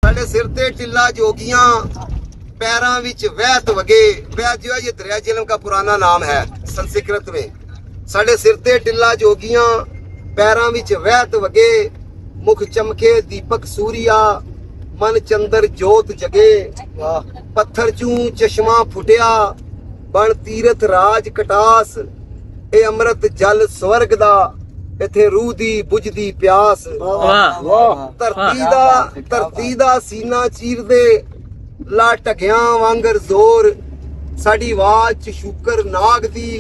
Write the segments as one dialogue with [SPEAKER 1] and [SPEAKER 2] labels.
[SPEAKER 1] साडे सिर ते टिल्ला जोगियां, पैरां विच वहत वगे। वहत जो है ये दरिया झेलम का पुराना नाम है संस्कृत में। साडे सिर ते टिल्ला जोगियां, पैरां विच वहत वगे। मुख चमके दीपक सूरिया, मन चंदर जोत जगे। पत्थर चूं चश्मा फुटिया, बन तीरथ राज कटास। ए अमृत जल स्वर्ग दा, इथे रूह दी बुझदी प्यास। धरती दा सीना चीर दे, ला टकियां वांगर जोर। साडी आवाज च शुकर नाग दी,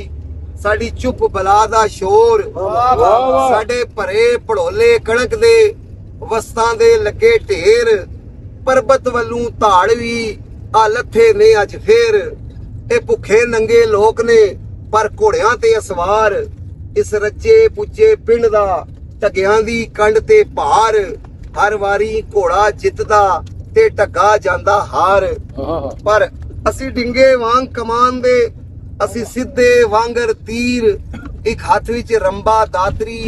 [SPEAKER 1] साडी चुप बला दा शोर। साडे भरे भड़ोले कणक दे, वस्तां दे लगे ढेर। परबत वल्लू धाड़ भी आ लथे ने अज फेर। ए भुखे नंगे लोक ने, पर घोड़ियां ते असवार। इस रज्जे पुज्जे पिंड दा, ढगियां दी कंड ते भार। हर वारी घोड़ा जितदा, ते ढगा जांदा हार। पर असी डिंगे वांग कमान दे, असी सिद्धे वांगर तीर। एक हथ विच रंबा दातरी,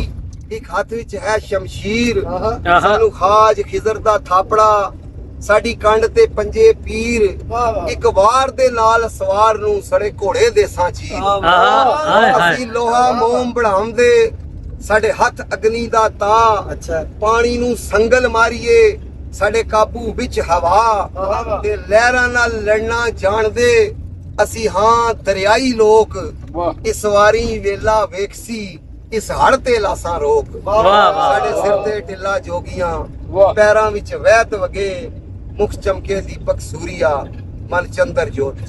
[SPEAKER 1] एक हथ विच है शमशीर। सानू खाज खिजर दा थापड़ा, साडी कंड ते पंजे पीर। एक वार दे नाल सवार नू सड़े घोड़े देसां चीर। असी लोहा मोम बढ़ाउंदे, साडे हथ अग्नि दा ता। पानी नू संगल मारिए, साडे काबू विच हवा। ते लहरां नाल लड़ना जाणदे, असी हां दरियाई लोक। इस वारी वेला वेखसी, इस हड़ ते लासां रोक। साडे सिर ते टिल्ला जोगियां, पैरां विच वहत वगे। मुख चमके दीपक सूरिया, मन चंदर जोत।